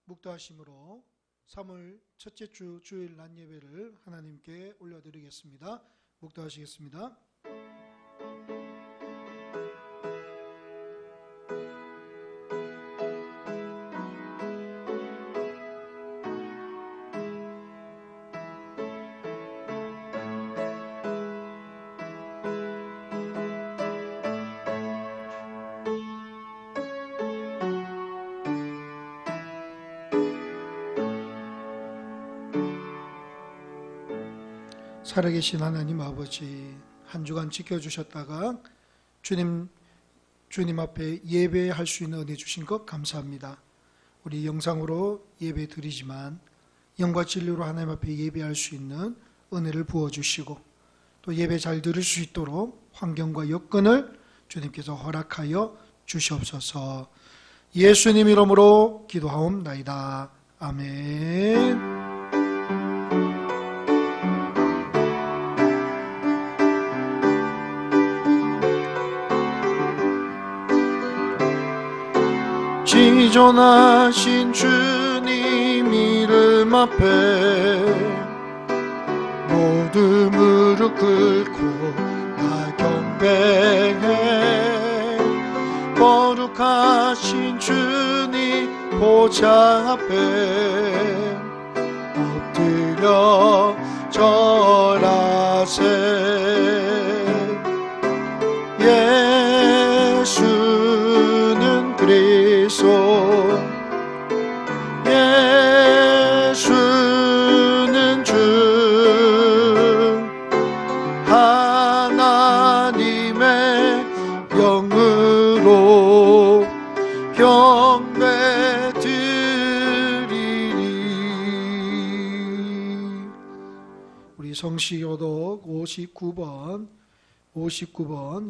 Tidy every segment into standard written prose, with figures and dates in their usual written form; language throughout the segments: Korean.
묵도하심으로 3월 첫째 주 주일 낮 예배를 하나님께 올려드리겠습니다. 묵도하시겠습니다. 살아계신 하나님 아버지, 한 주간 지켜주셨다가 주님 앞에 예배할 수 있는 은혜 주신 것 감사합니다. 우리 영상으로 예배 드리지만 영과 진리로 하나님 앞에 예배할 수 있는 은혜를 부어주시고 또 예배 잘 들을 수 있도록 환경과 여건을 주님께서 허락하여 주시옵소서. 예수님 이름으로 기도하옵나이다. 아멘. 지존하신 주님 이름 앞에 모두 무릎 꿇고 나 경배해. 거룩하신 주님 보좌 앞에 엎드려 절하세. 예수는 그리스도, 예수는 주, 하나님의 영으로 경배드리리. 우리 성시교독 59번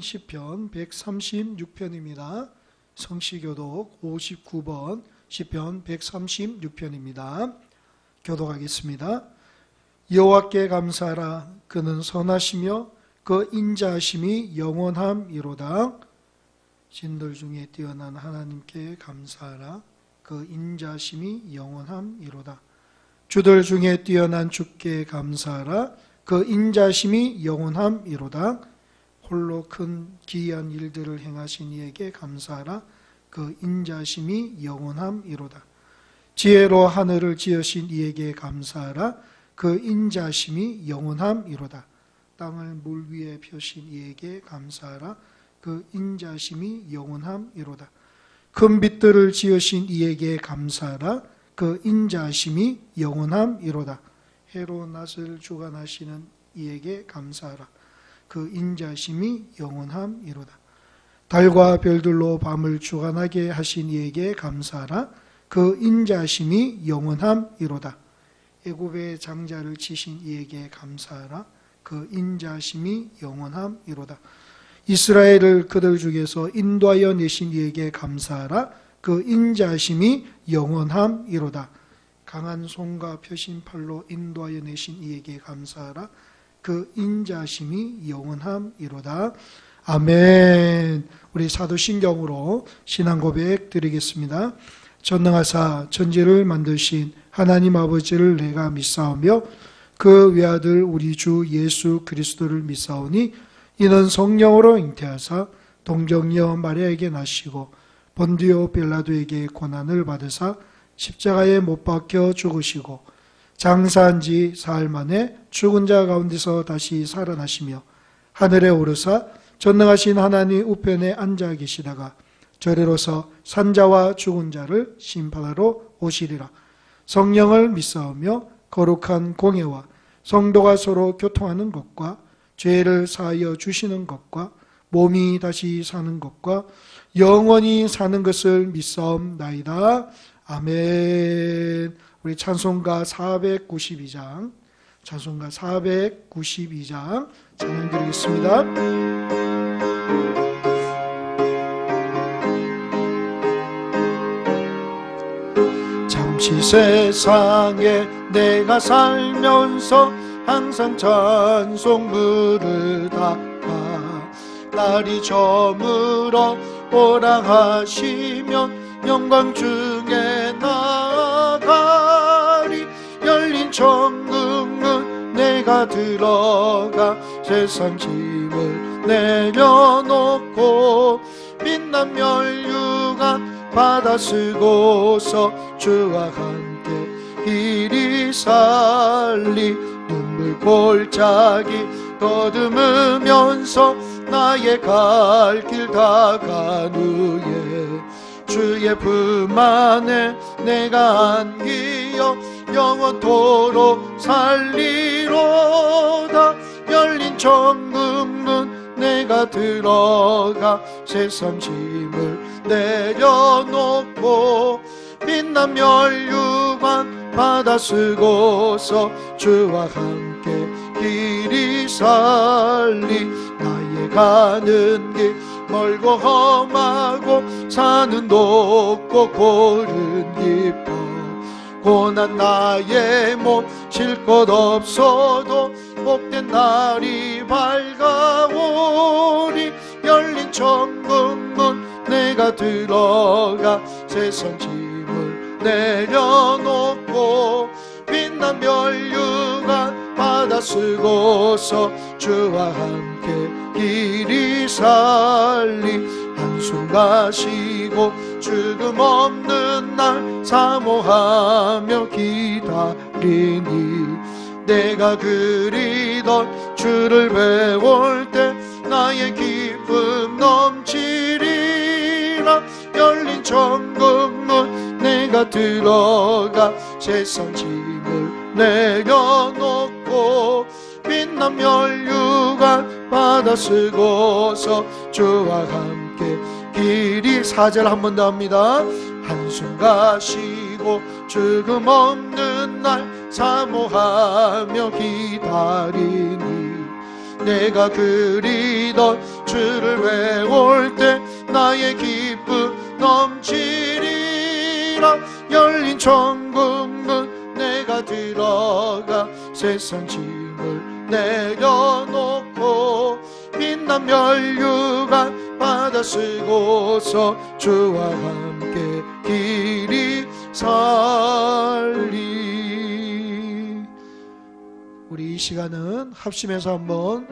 시편 136편입니다. 성시교독 59번 시편 136편입니다. 교독하겠습니다. 여호와께 감사하라. 그는 선하시며 그 인자하심이 영원함이로다. 신들 중에 뛰어난 하나님께 감사하라. 그 인자하심이 영원함이로다. 주들 중에 뛰어난 주께 감사하라. 그 인자하심이 영원함이로다. 홀로 큰 기이한 일들을 행하신 이에게 감사하라. 그 인자심이 영원함이로다. 지혜로 하늘을 지으신 이에게 감사하라. 그 인자심이 영원함이로다. 땅을 물 위에 펴신 이에게 감사하라. 그 인자심이 영원함이로다. 큰 빛들을 지으신 이에게 감사하라. 그 인자심이 영원함이로다. 해로 낮을 주관하시는 이에게 감사하라. 그 인자심이 영원함이로다. 달과 별들로 밤을 주관하게 하신 이에게 감사하라. 그 인자심이 영원함이로다. 애굽의 장자를 치신 이에게 감사하라. 그 인자심이 영원함이로다. 이스라엘을 그들 중에서 인도하여 내신 이에게 감사하라. 그 인자심이 영원함이로다. 강한 손과 펴신 팔로 인도하여 내신 이에게 감사하라. 그 인자심이 영원함이로다. 아멘. 우리 사도신경으로 신앙 고백 드리겠습니다. 전능하사 천지를 만드신 하나님 아버지를 내가 믿사오며 그 외아들 우리 주 예수 그리스도를 믿사오니 이는 성령으로 잉태하사 동정녀 마리아에게 나시고 본디오 빌라도에게 고난을 받으사 십자가에 못 박혀 죽으시고 장사한 지 사흘 만에 죽은 자 가운데서 다시 살아나시며 하늘에 오르사 전능하신 하나님 우편에 앉아 계시다가 저리로서 산자와 죽은 자를 심판하러 오시리라. 성령을 믿사오며 거룩한 공예와 성도가 서로 교통하는 것과 죄를 사하여 주시는 것과 몸이 다시 사는 것과 영원히 사는 것을 믿사옵나이다. 아멘. 우리 찬송가 492장 찬양 드리겠습니다. 잠시 세상에 내가 살면서 항상 찬송 부르다가 날이 저물어 오라 하시면 영광 중에 나 가리. 열린 천국문 내가 들어가 세상 짐을 내려놓고 빛난 멸류관 받아 쓰고서 주와 함께 길이 살리. 눈물 골짜기 더듬으면서 나의 갈 길 다간 후에 주의 품 안에 내가 안기어 영원토록 살리로다. 열린 천국문 내가 들어가 세상 짐을 내려놓고 빛난 멸류관 받아 쓰고서 주와 함께 길이 살리. 나의 가는 길 멀고 험하고 산은 높고 골은 깊어 고난 나의 몸 쉴 것 없어도 복된 날이 밝아오리. 열린 천국문 내가 들어가 세상 짐을 내려놓고 빛난 멸류관 받아 쓰고서 주와 함께 길이 살리. 한숨 가시고 죽음 없는 날 사모하며 기다리니 내가 그리던 주를 배울 때 나의 기쁨 넘치리라. 열린 천국문 내가 들어가 세상 짐을 내려놓고 빛난 멸류관 받아 쓰고서 주와 함께 길이. 4절 한 번 더 합니다. 한숨 가시고 죽음 없는 날 사모하며 기다리니 내가 그리던 주를 외울 때 나의 기쁨 넘치리라. 열린 천국문 내가 들어가 세상 짐을 내려놓고 빛난 멸류관 받아 쓰고서 주와 함께 길이 살리. 우리 이 시간은 합심해서 한번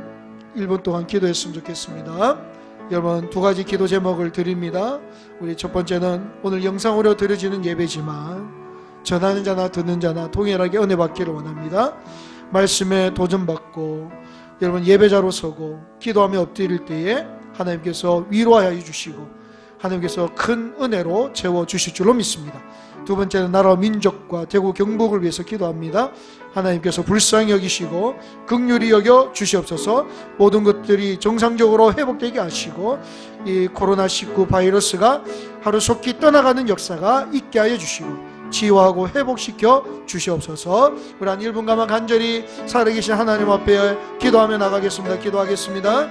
1분 동안 기도했으면 좋겠습니다. 여러분, 두 가지 기도 제목을 드립니다. 우리 첫 번째는 오늘 영상으로 드려지는 예배지만 전하는 자나 듣는 자나 동일하게 은혜 받기를 원합니다. 말씀에 도전받고 여러분 예배자로 서고 기도하며 엎드릴 때에 하나님께서 위로하여 주시고 하나님께서 큰 은혜로 채워주실 줄로 믿습니다. 두 번째는 나라와 민족과 대구 경북을 위해서 기도합니다. 하나님께서 불쌍히 여기시고 긍휼히 여겨 주시옵소서. 모든 것들이 정상적으로 회복되게 하시고 이 코로나19 바이러스가 하루속히 떠나가는 역사가 있게 하여 주시고 치유하고 회복시켜 주시옵소서. 우리 한 1분간만 간절히 살아계신 하나님 앞에 기도하며 나가겠습니다. 기도하겠습니다.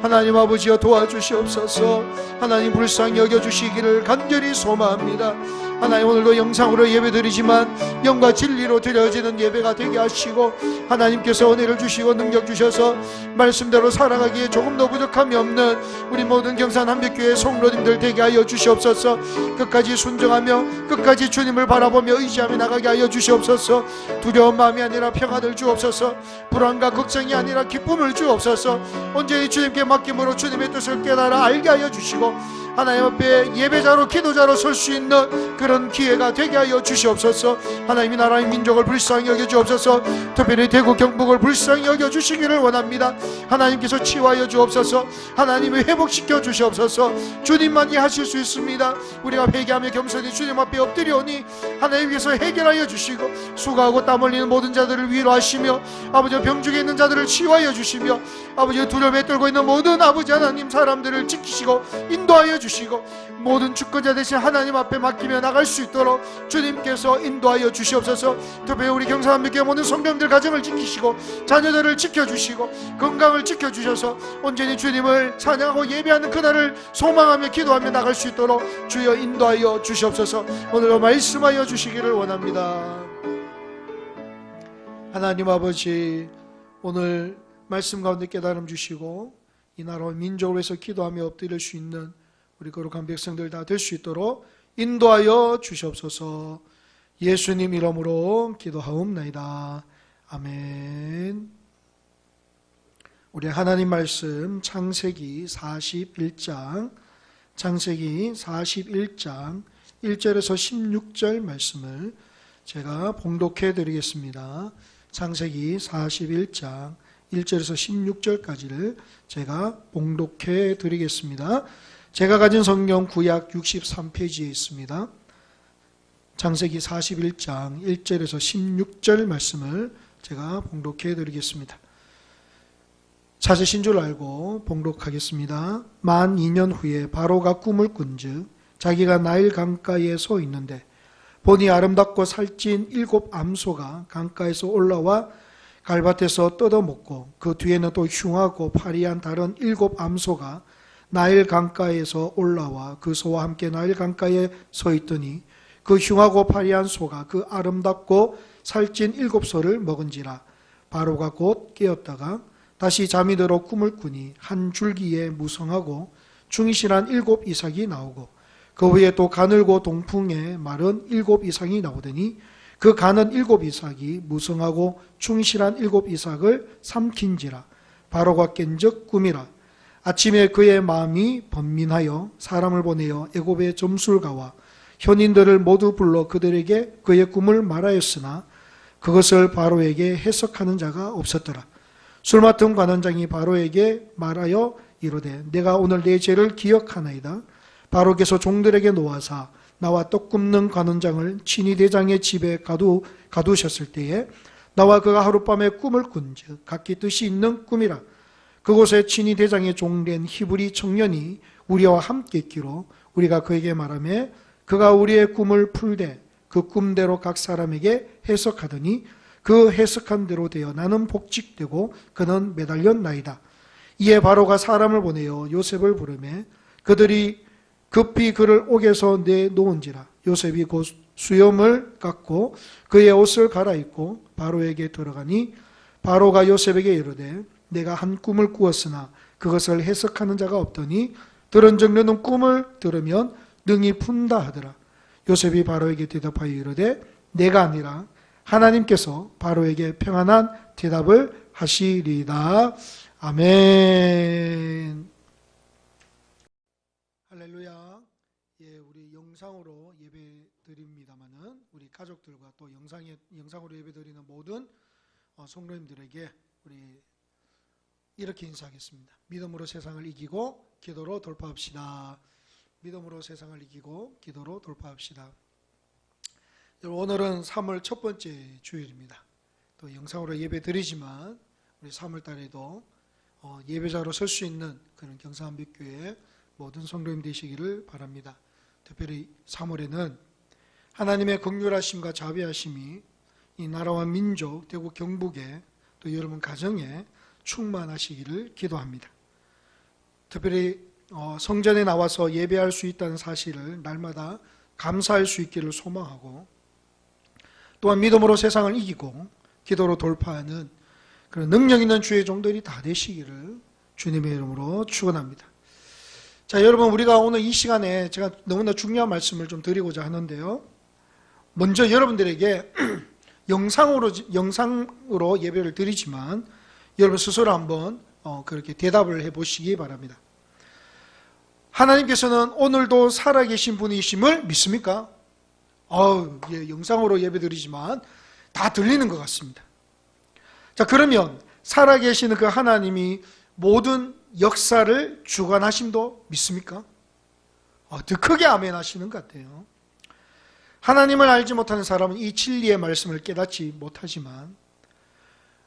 하나님 아버지여 도와주시옵소서. 하나님 불쌍히 여겨주시기를 간절히 소망합니다. 하나님 오늘도 영상으로 예배드리지만 영과 진리로 드려지는 예배가 되게 하시고 하나님께서 은혜를 주시고 능력 주셔서 말씀대로 살아가기에 조금 더 부족함이 없는 우리 모든 경산 한빛교회 성도님들 되게 하여 주시옵소서. 끝까지 순종하며 끝까지 주님을 바라보며 의지하며 나가게 하여 주시옵소서. 두려운 마음이 아니라 평안을 주옵소서. 불안과 걱정이 아니라 기쁨을 주옵소서. 온전히 주님께 맡김으로 주님의 뜻을 깨달아 알게 하여 주시고 하나님 앞에 예배자로 기도자로 설 수 있는 그런 기회가 되게 하여 주시옵소서. 하나님이 나라의 민족을 불쌍히 여겨주옵소서. 특별히 대구 경북을 불쌍히 여겨주시기를 원합니다. 하나님께서 치유하여 주옵소서. 하나님이 회복시켜 주시옵소서. 주님만이 하실 수 있습니다. 우리가 회개하며 겸손히 주님 앞에 엎드려오니 하나님께서 해결하여 주시고 수고하고 땀 흘리는 모든 자들을 위로하시며 아버지 병중에 있는 자들을 치유하여 주시며 아버지 두려움에 떨고 있는 모든 아버지 하나님 사람들을 지키시고 인도하여 주시고 모든 주권자 되신 하나님 앞에 맡기며 나갈 수 있도록 주님께서 인도하여 주시옵소서. 특별히 우리 경상한빛교회 모든 성도님들 가정을 지키시고 자녀들을 지켜주시고 건강을 지켜주셔서 온전히 주님을 찬양하고 예배하는 그날을 소망하며 기도하며 나갈 수 있도록 주여 인도하여 주시옵소서. 오늘도 말씀하여 주시기를 원합니다. 하나님 아버지, 오늘 말씀 가운데 깨달음 주시고 이 나라와 민족을 위해서 기도하며 엎드릴 수 있는 우리 거룩한 백성들 다 될 수 있도록 인도하여 주시옵소서. 예수님 이름으로 기도하옵나이다. 아멘. 우리 하나님 말씀 창세기 41장 1절에서 16절 말씀을 제가 봉독해 드리겠습니다. 창세기 41장 1절에서 16절까지를 제가 봉독해 드리겠습니다. 제가 가진 성경 구약 63페이지에 있습니다. 창세기 41장 1절에서 16절 말씀을 제가 봉독해 드리겠습니다. 찾으신 줄 알고 봉독하겠습니다. 만 2년 후에 바로가 꿈을 꾼즉 자기가 나일 강가에 서 있는데 보니 아름답고 살찐 7 암소가 강가에서 올라와 갈밭에서 뜯어먹고 그 뒤에는 또 흉하고 파리한 다른 7 암소가 나일 강가에서 올라와 그 소와 함께 나일 강가에 서 있더니 그 흉하고 파리한 소가 그 아름답고 살찐 7소를 먹은지라. 바로가 곧 깨었다가 다시 잠이 들어 꿈을 꾸니 한 줄기에 무성하고 충실한 7 이삭이 나오고 그 후에 또 가늘고 동풍에 마른 7 이삭이 나오더니 그 가는 7 이삭이 무성하고 충실한 7 이삭을 삼킨지라. 바로가 깬즉 꿈이라. 아침에 그의 마음이 번민하여 사람을 보내어 애굽의 점술가와 현인들을 모두 불러 그들에게 그의 꿈을 말하였으나 그것을 바로에게 해석하는 자가 없었더라. 술 맡은 관원장이 바로에게 말하여 이르되 내가 오늘 내 죄를 기억하나이다. 바로께서 종들에게 놓아사 나와 떡 굽는 관원장을 친위 대장의 집에 가두셨을 때에 나와 그가 하룻밤에 꿈을 꾼즉 각기 뜻이 있는 꿈이라. 그곳에 친위 대장의 종된 히브리 청년이 우리와 함께 있기로 우리가 그에게 말하며 그가 우리의 꿈을 풀되 그 꿈대로 각 사람에게 해석하더니 그 해석한 대로 되어 나는 복직되고 그는 매달렸나이다. 이에 바로가 사람을 보내어 요셉을 부르매 그들이 급히 그를 옥에서 내놓은지라. 요셉이 곧 수염을 깎고 그의 옷을 갈아입고 바로에게 들어가니 바로가 요셉에게 이르되 내가 한 꿈을 꾸었으나 그것을 해석하는 자가 없더니 들은즉 너는 꿈을 들으면 능히 푼다 하더라. 요셉이 바로에게 대답하여 이르되 내가 아니라 하나님께서 바로에게 평안한 대답을 하시리이다. 아멘. 할렐루야. 예, 우리 영상으로 예배 드립니다만은 우리 가족들과 또 영상으로 예배 드리는 모든 성도님들에게 우리 이렇게 인사하겠습니다. 믿음으로 세상을 이기고 기도로 돌파합시다. 믿음으로 세상을 이기고 기도로 돌파합시다. 오늘은 3월 첫 번째 주일입니다. 또 영상으로 예배 드리지만 우리 3월 달에도 예배자로 설 수 있는 그런 경상한빛교회 모든 성도님 되시기를 바랍니다. 특별히 3월에는 하나님의 긍휼하심과 자비하심이 이 나라와 민족, 대구 경북에 또 여러분 가정에 충만하시기를 기도합니다. 특별히 성전에 나와서 예배할 수 있다는 사실을 날마다 감사할 수 있기를 소망하고 또한 믿음으로 세상을 이기고 기도로 돌파하는 그런 능력 있는 주의 종들이 다 되시기를 주님의 이름으로 축원합니다. 자, 여러분 우리가 오늘 이 시간에 제가 너무나 중요한 말씀을 좀 드리고자 하는데요. 먼저 여러분들에게 영상으로 예배를 드리지만 여러분 스스로 한번 그렇게 대답을 해보시기 바랍니다. 하나님께서는 오늘도 살아계신 분이심을 믿습니까? 예, 영상으로 예배드리지만 다 들리는 것 같습니다. 자, 그러면 살아계시는 그 하나님이 모든 역사를 주관하심도 믿습니까? 더 크게 아멘 하시는 것 같아요. 하나님을 알지 못하는 사람은 이 진리의 말씀을 깨닫지 못하지만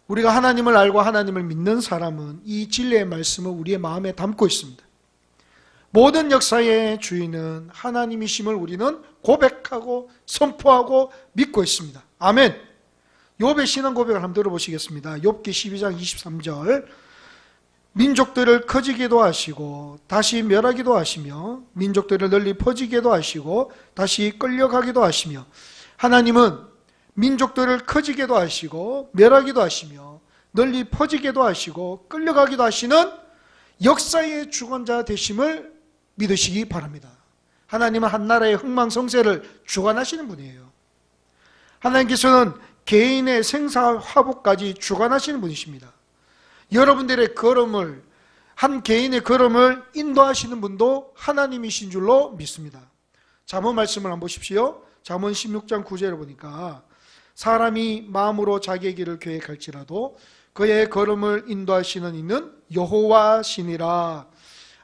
우리가 하나님을 알고 하나님을 믿는 사람은 이 진리의 말씀을 우리의 마음에 담고 있습니다. 모든 역사의 주인은 하나님이심을 우리는 고백하고 선포하고 믿고 있습니다. 아멘. 욥의 신앙 고백을 한번 들어보시겠습니다. 욥기 12장 23절 민족들을 커지게도 하시고 다시 멸하기도 하시며 민족들을 널리 퍼지게도 하시고 다시 끌려가기도 하시며 하나님은 민족들을 커지게도 하시고 멸하기도 하시며 널리 퍼지게도 하시고 끌려가기도 하시는 역사의 주관자 되심을 믿으시기 바랍니다. 하나님은 한 나라의 흥망성쇠를 주관하시는 분이에요. 하나님께서는 개인의 생사화복까지 주관하시는 분이십니다. 여러분들의 걸음을, 한 개인의 걸음을 인도하시는 분도 하나님이신 줄로 믿습니다. 잠언 말씀을 한번 보십시오. 잠언 16장 9절을 보니까 사람이 마음으로 자기의 길을 계획할지라도 그의 걸음을 인도하시는 이는 여호와시니라.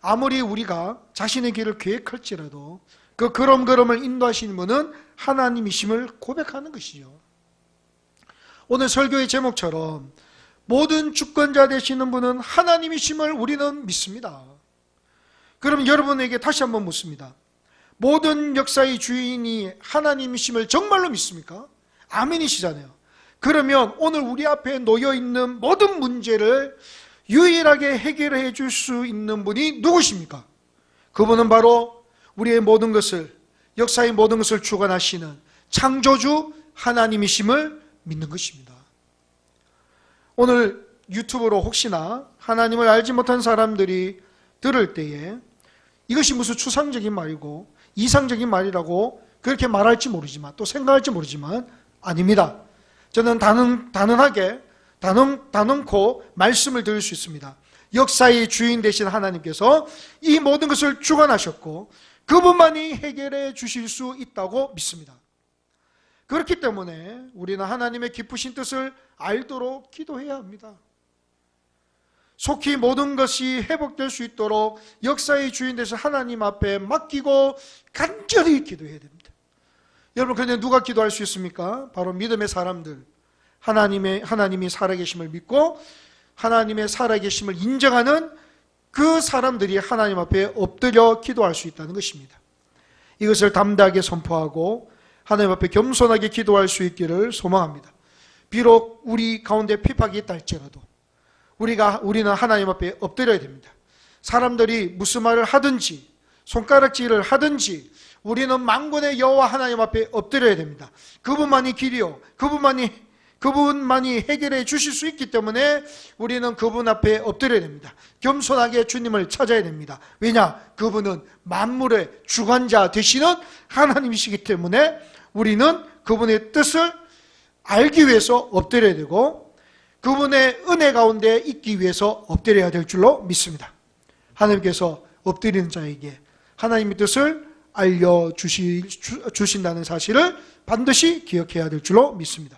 아무리 우리가 자신의 길을 계획할지라도 그 걸음을 인도하시는 분은 하나님이심을 고백하는 것이죠. 오늘 설교의 제목처럼 모든 주권자 되시는 분은 하나님이심을 우리는 믿습니다. 그럼 여러분에게 다시 한번 묻습니다. 모든 역사의 주인이 하나님이심을 정말로 믿습니까? 아멘이시잖아요. 그러면 오늘 우리 앞에 놓여있는 모든 문제를 유일하게 해결해 줄 수 있는 분이 누구십니까? 그분은 바로 우리의 모든 것을, 역사의 모든 것을 주관하시는 창조주 하나님이심을 믿는 것입니다. 오늘 유튜브로 혹시나 하나님을 알지 못한 사람들이 들을 때에 이것이 무슨 추상적인 말이고 이상적인 말이라고 그렇게 말할지 모르지만, 또 생각할지 모르지만 아닙니다. 저는 단언하게 단언코 말씀을 드릴 수 있습니다. 역사의 주인 되신 하나님께서 이 모든 것을 주관하셨고 그분만이 해결해 주실 수 있다고 믿습니다. 그렇기 때문에 우리는 하나님의 깊으신 뜻을 알도록 기도해야 합니다. 속히 모든 것이 회복될 수 있도록 역사의 주인 되신 하나님 앞에 맡기고 간절히 기도해야 됩니다. 여러분, 그런데 누가 기도할 수 있습니까? 바로 믿음의 사람들, 하나님이 살아계심을 믿고 하나님의 살아계심을 인정하는 그 사람들이 하나님 앞에 엎드려 기도할 수 있다는 것입니다. 이것을 담대하게 선포하고 하나님 앞에 겸손하게 기도할 수 있기를 소망합니다. 비록 우리 가운데 핍박이 있다 할지라도 우리는 하나님 앞에 엎드려야 됩니다. 사람들이 무슨 말을 하든지 손가락질을 하든지 우리는 만군의 여호와 하나님 앞에 엎드려야 됩니다. 그분만이 길이요, 그분만이 해결해 주실 수 있기 때문에 우리는 그분 앞에 엎드려야 됩니다. 겸손하게 주님을 찾아야 됩니다. 왜냐? 그분은 만물의 주관자 되시는 하나님이시기 때문에 우리는 그분의 뜻을 알기 위해서 엎드려야 되고 그분의 은혜 가운데 있기 위해서 엎드려야 될 줄로 믿습니다. 하나님께서 엎드리는 자에게 하나님의 뜻을 알려주신다는 사실을 반드시 기억해야 될 줄로 믿습니다.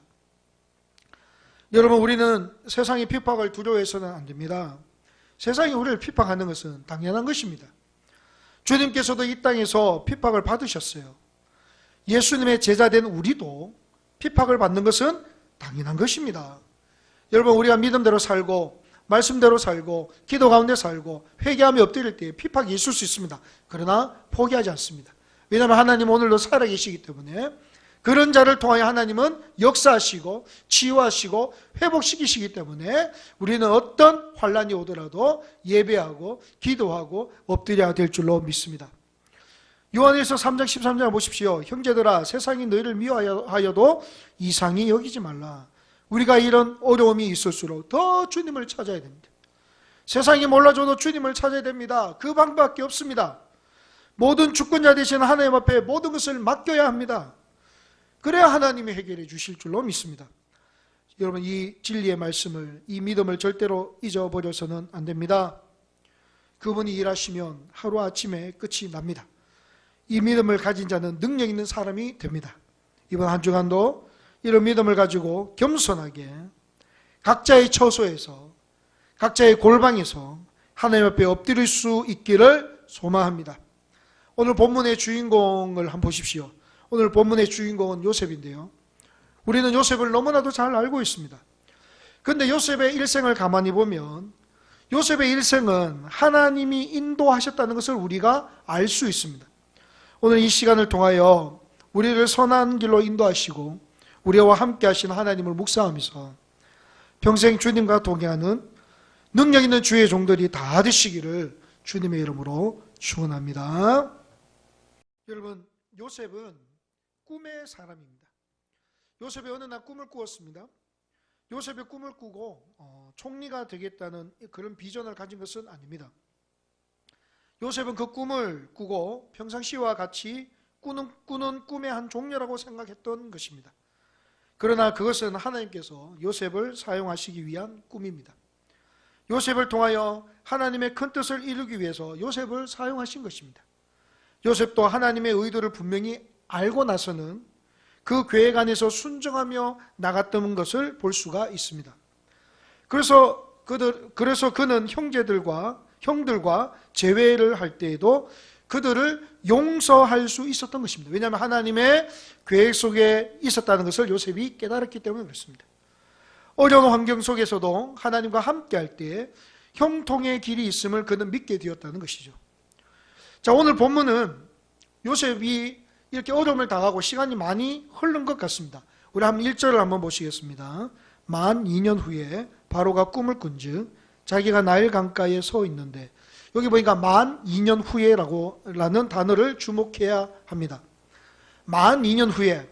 여러분, 우리는 세상의 핍박을 두려워해서는 안 됩니다. 세상이 우리를 핍박하는 것은 당연한 것입니다. 주님께서도 이 땅에서 핍박을 받으셨어요. 예수님의 제자된 우리도 핍박을 받는 것은 당연한 것입니다. 여러분, 우리가 믿음대로 살고 말씀대로 살고 기도 가운데 살고 회개하며 엎드릴 때 핍박이 있을 수 있습니다. 그러나 포기하지 않습니다. 왜냐하면 하나님은 오늘도 살아계시기 때문에 그런 자를 통하여 하나님은 역사하시고 치유하시고 회복시키시기 때문에 우리는 어떤 환난이 오더라도 예배하고 기도하고 엎드려야 될 줄로 믿습니다. 요한일서 3장 13절 보십시오. 형제들아, 세상이 너희를 미워하여도 이상히 여기지 말라. 우리가 이런 어려움이 있을수록 더 주님을 찾아야 됩니다. 세상이 몰라줘도 주님을 찾아야 됩니다. 그 방법밖에 없습니다. 모든 주권자 되시는 하나님 앞에 모든 것을 맡겨야 합니다. 그래야 하나님이 해결해 주실 줄로 믿습니다. 여러분, 이 진리의 말씀을, 이 믿음을 절대로 잊어버려서는 안 됩니다. 그분이 일하시면 하루아침에 끝이 납니다. 이 믿음을 가진 자는 능력 있는 사람이 됩니다. 이번 한 주간도 이런 믿음을 가지고 겸손하게 각자의 처소에서 각자의 골방에서 하나님 앞에 엎드릴 수 있기를 소망합니다. 오늘 본문의 주인공을 한번 보십시오. 오늘 본문의 주인공은 요셉인데요, 우리는 요셉을 너무나도 잘 알고 있습니다. 그런데 요셉의 일생을 가만히 보면 요셉의 일생은 하나님이 인도하셨다는 것을 우리가 알 수 있습니다. 오늘 이 시간을 통하여 우리를 선한 길로 인도하시고 우리와 함께 하신 하나님을 묵상하면서 평생 주님과 동행하는 능력 있는 주의 종들이 다 되시기를 주님의 이름으로 축원합니다. 여러분, 요셉은 꿈의 사람입니다. 요셉이 어느 날 꿈을 꾸었습니다. 요셉이 꿈을 꾸고 총리가 되겠다는 그런 비전을 가진 것은 아닙니다. 요셉은 그 꿈을 꾸고 평상시와 같이 꾸는 꿈의 한 종류라고 생각했던 것입니다. 그러나 그것은 하나님께서 요셉을 사용하시기 위한 꿈입니다. 요셉을 통하여 하나님의 큰 뜻을 이루기 위해서 요셉을 사용하신 것입니다. 요셉도 하나님의 의도를 분명히 알고 나서는 그 계획 안에서 순종하며 나갔던 것을 볼 수가 있습니다. 그래서 그는 형들과 재회를 할 때에도 그들을 용서할 수 있었던 것입니다. 왜냐하면 하나님의 계획 속에 있었다는 것을 요셉이 깨달았기 때문에 그렇습니다. 어려운 환경 속에서도 하나님과 함께 할 때 형통의 길이 있음을 그는 믿게 되었다는 것이죠. 자, 오늘 본문은 요셉이 이렇게 어려움을 당하고 시간이 많이 흐른 것 같습니다. 우리 한번 1절을 한번 보시겠습니다. 만 2년 후에 바로가 꿈을 꾼즉 자기가 나일 강가에 서 있는데, 여기 보니까 만 2년 후에라는 단어를 주목해야 합니다. 만 2년 후에,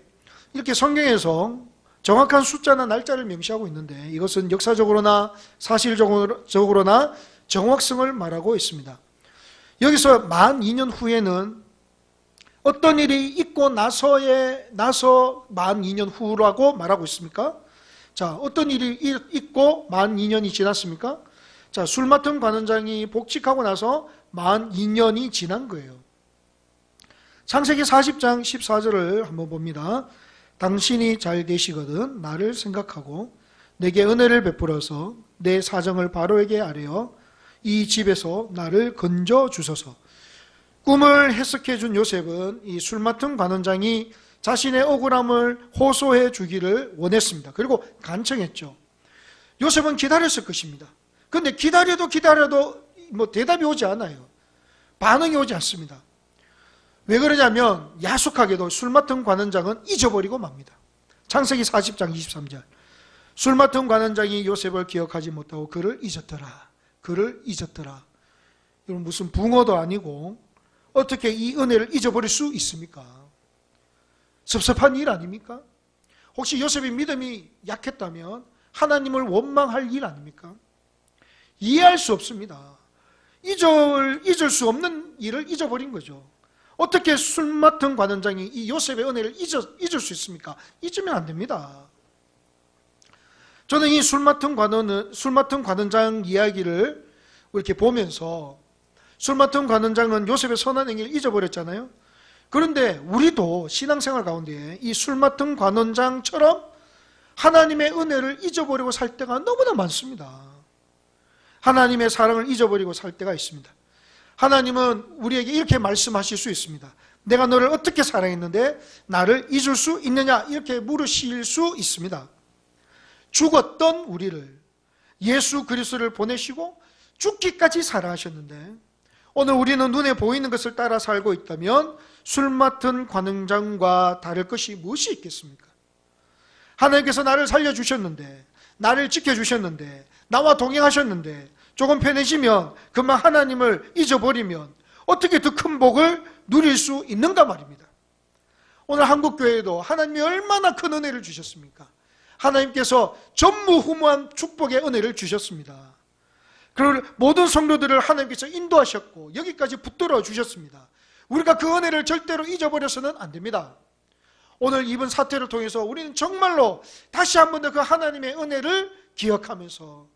이렇게 성경에서 정확한 숫자나 날짜를 명시하고 있는데 이것은 역사적으로나 사실적으로나 정확성을 말하고 있습니다. 여기서 만 2년 후에는 어떤 일이 있고 나서 만 2년 후라고 말하고 있습니까? 자, 어떤 일이 있고 만 2년이 지났습니까? 자, 술 맡은 관원장이 복직하고 나서 만 2년이 지난 거예요. 창세기 40장 14절을 한번 봅니다. 당신이 잘 되시거든 나를 생각하고 내게 은혜를 베풀어서 내 사정을 바로에게 아뢰어 이 집에서 나를 건져 주소서. 꿈을 해석해 준 요셉은 이 술 맡은 관원장이 자신의 억울함을 호소해 주기를 원했습니다. 그리고 간청했죠. 요셉은 기다렸을 것입니다. 그런데 기다려도 대답이 오지 않아요. 반응이 오지 않습니다. 왜 그러냐면 야속하게도 술 맡은 관원장은 잊어버리고 맙니다. 창세기 40장 23절. 술 맡은 관원장이 요셉을 기억하지 못하고 그를 잊었더라. 이건 무슨 붕어도 아니고 어떻게 이 은혜를 잊어버릴 수 있습니까? 섭섭한 일 아닙니까? 혹시 요셉의 믿음이 약했다면 하나님을 원망할 일 아닙니까? 이해할 수 없습니다. 잊을 수 없는 일을 잊어버린 거죠. 어떻게 술 맡은 관원장이 이 요셉의 은혜를 잊을 수 있습니까? 잊으면 안 됩니다. 저는 이 술 맡은 관원장 이야기를 이렇게 보면서 술 맡은 관원장은 요셉의 선한 행위를 잊어버렸잖아요. 그런데 우리도 신앙생활 가운데 이 술 맡은 관원장처럼 하나님의 은혜를 잊어버리고 살 때가 너무나 많습니다. 하나님의 사랑을 잊어버리고 살 때가 있습니다. 하나님은 우리에게 이렇게 말씀하실 수 있습니다. 내가 너를 어떻게 사랑했는데 나를 잊을 수 있느냐, 이렇게 물으실 수 있습니다. 죽었던 우리를 예수 그리스도를 보내시고 죽기까지 사랑하셨는데 오늘 우리는 눈에 보이는 것을 따라 살고 있다면 술 맡은 관원장과 다를 것이 무엇이 있겠습니까? 하나님께서 나를 살려주셨는데, 나를 지켜주셨는데, 나와 동행하셨는데 조금 편해지면 그만 하나님을 잊어버리면 어떻게 더 큰 복을 누릴 수 있는가 말입니다. 오늘 한국교회에도 하나님이 얼마나 큰 은혜를 주셨습니까? 하나님께서 전무후무한 축복의 은혜를 주셨습니다. 그리고 모든 성도들을 하나님께서 인도하셨고 여기까지 붙들어 주셨습니다. 우리가 그 은혜를 절대로 잊어버려서는 안 됩니다. 오늘 이번 사태를 통해서 우리는 정말로 다시 한 번 더 그 하나님의 은혜를 기억하면서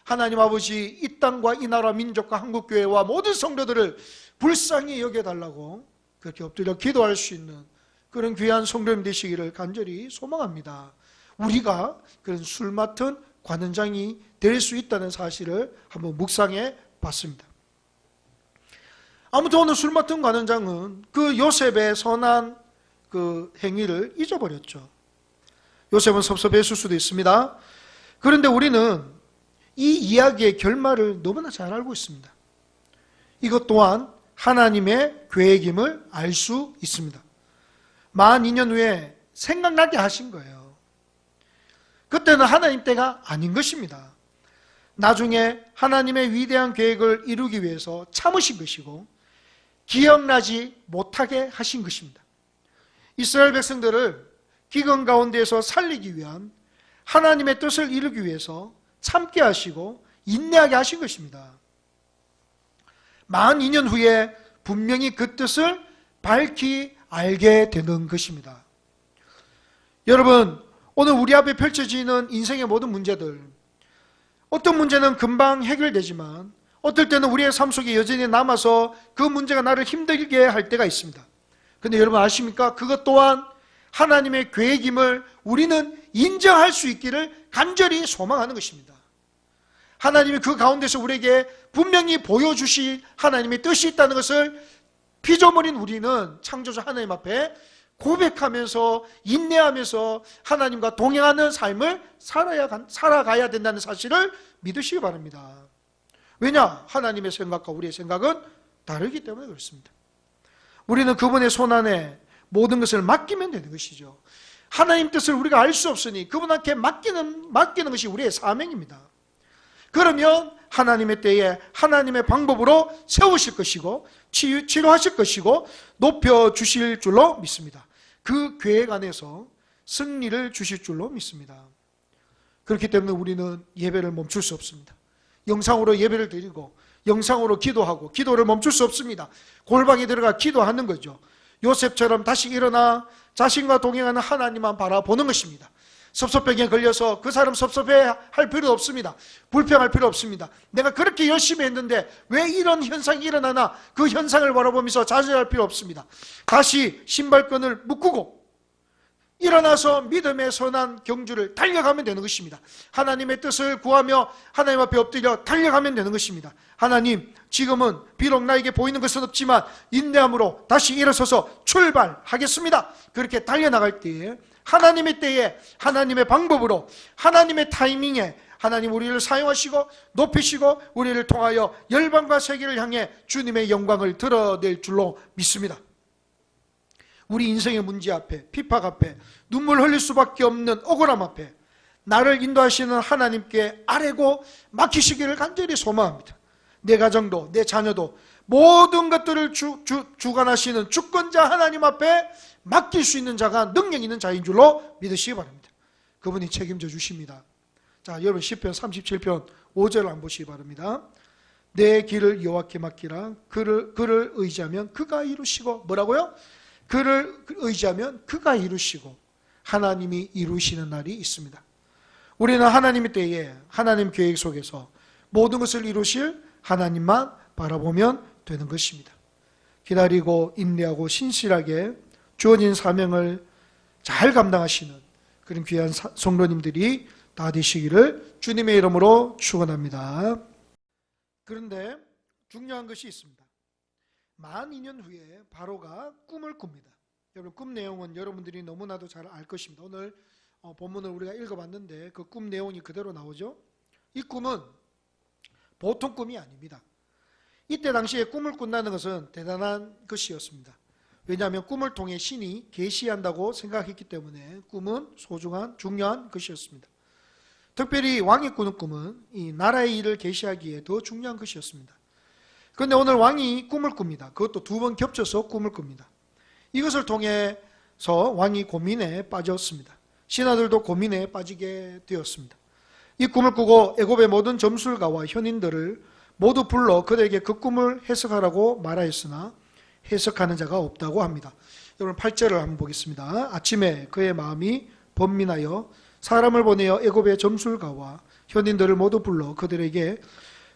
하나님 아버지 이 땅과 이 나라 민족과 한국교회와 모든 성도들을 불쌍히 여겨달라고 그렇게 엎드려 기도할 수 있는 그런 귀한 성도님 되시기를 간절히 소망합니다. 우리가 그런 술 맡은 관원장이 될 수 있다는 사실을 한번 묵상해 봤습니다. 아무튼 오늘 술 맡은 관원장은 그 요셉의 선한 그 행위를 잊어버렸죠. 요셉은 섭섭했을 수도 있습니다. 그런데 우리는 이 이야기의 결말을 너무나 잘 알고 있습니다. 이것 또한 하나님의 계획임을 알 수 있습니다. 만 2년 후에 생각나게 하신 거예요. 그때는 하나님 때가 아닌 것입니다. 나중에 하나님의 위대한 계획을 이루기 위해서 참으신 것이고 기억나지 못하게 하신 것입니다. 이스라엘 백성들을 기근 가운데에서 살리기 위한 하나님의 뜻을 이루기 위해서 참게 하시고 인내하게 하신 것입니다. 만 2년 후에 분명히 그 뜻을 밝히 알게 되는 것입니다. 여러분, 오늘 우리 앞에 펼쳐지는 인생의 모든 문제들, 어떤 문제는 금방 해결되지만 어떨 때는 우리의 삶 속에 여전히 남아서 그 문제가 나를 힘들게 할 때가 있습니다. 그런데 여러분 아십니까? 그것 또한 하나님의 계획임을 우리는 인정할 수 있기를 간절히 소망하는 것입니다. 하나님이 그 가운데서 우리에게 분명히 보여주실 하나님의 뜻이 있다는 것을 피조물인 우리는 창조주 하나님 앞에 고백하면서 인내하면서 하나님과 동행하는 삶을 살아가야 된다는 사실을 믿으시기 바랍니다. 왜냐? 하나님의 생각과 우리의 생각은 다르기 때문에 그렇습니다. 우리는 그분의 손안에 모든 것을 맡기면 되는 것이죠. 하나님 뜻을 우리가 알 수 없으니 그분한테 맡기는 것이 우리의 사명입니다. 그러면 하나님의 때에 하나님의 방법으로 세우실 것이고 치료하실 것이고 높여주실 줄로 믿습니다. 그 계획 안에서 승리를 주실 줄로 믿습니다. 그렇기 때문에 우리는 예배를 멈출 수 없습니다. 영상으로 예배를 드리고 영상으로 기도하고 기도를 멈출 수 없습니다. 골방에 들어가 기도하는 거죠. 요셉처럼 다시 일어나 자신과 동행하는 하나님만 바라보는 것입니다. 섭섭병에 걸려서 그 사람 섭섭해할 필요 없습니다. 불평할 필요 없습니다. 내가 그렇게 열심히 했는데 왜 이런 현상이 일어나나 그 현상을 바라보면서 좌절할 필요 없습니다. 다시 신발끈을 묶고 일어나서 믿음의 선한 경주를 달려가면 되는 것입니다. 하나님의 뜻을 구하며 하나님 앞에 엎드려 달려가면 되는 것입니다. 하나님, 지금은 비록 나에게 보이는 것은 없지만 인내함으로 다시 일어서서 출발하겠습니다. 그렇게 달려나갈 때에 하나님의 때에 하나님의 방법으로 하나님의 타이밍에 하나님 우리를 사용하시고 높이시고 우리를 통하여 열방과 세계를 향해 주님의 영광을 드러낼 줄로 믿습니다. 우리 인생의 문제 앞에, 핍박 앞에, 눈물 흘릴 수밖에 없는 억울함 앞에 나를 인도하시는 하나님께 아뢰고 맡기시기를 간절히 소망합니다. 내 가정도 내 자녀도 모든 것들을 주관하시는 주권자 하나님 앞에 맡길 수 있는 자가 능력 있는 자인 줄로 믿으시기 바랍니다. 그분이 책임져 주십니다. 자, 여러분 시편 37편 5절을 한번 보시기 바랍니다. 내 길을 여호와께 맡기라. 그를 의지하면 그가 이루시고, 뭐라고요? 그를 의지하면 그가 이루시고 하나님이 이루시는 날이 있습니다. 우리는 하나님의 때에 하나님 계획 속에서 모든 것을 이루실 하나님만 바라보면 되는 것입니다. 기다리고 인내하고 신실하게 주어진 사명을 잘 감당하시는 그런 귀한 성도님들이 다 되시기를 주님의 이름으로 축원합니다. 그런데 중요한 것이 있습니다. 만 2년 후에 바로가 꿈을 꿉니다. 여러분, 꿈 내용은 여러분들이 너무나도 잘 알 것입니다. 오늘 본문을 우리가 읽어봤는데 그 꿈 내용이 그대로 나오죠. 이 꿈은 보통 꿈이 아닙니다. 이때 당시에 꿈을 꾼다는 것은 대단한 것이었습니다. 왜냐하면 꿈을 통해 신이 계시한다고 생각했기 때문에 꿈은 소중한 중요한 것이었습니다. 특별히 왕이 꾸는 꿈은 이 나라의 일을 계시하기에 더 중요한 것이었습니다. 그런데 오늘 왕이 꿈을 꿉니다. 그것도 2번 겹쳐서 꿈을 꿉니다. 이것을 통해서 왕이 고민에 빠졌습니다. 신하들도 고민에 빠지게 되었습니다. 이 꿈을 꾸고 애굽의 모든 점술가와 현인들을 모두 불러 그들에게 그 꿈을 해석하라고 말하였으나 해석하는 자가 없다고 합니다. 여러분 8절을 한번 보겠습니다. 아침에 그의 마음이 번민하여 사람을 보내어 애굽의 점술가와 현인들을 모두 불러 그들에게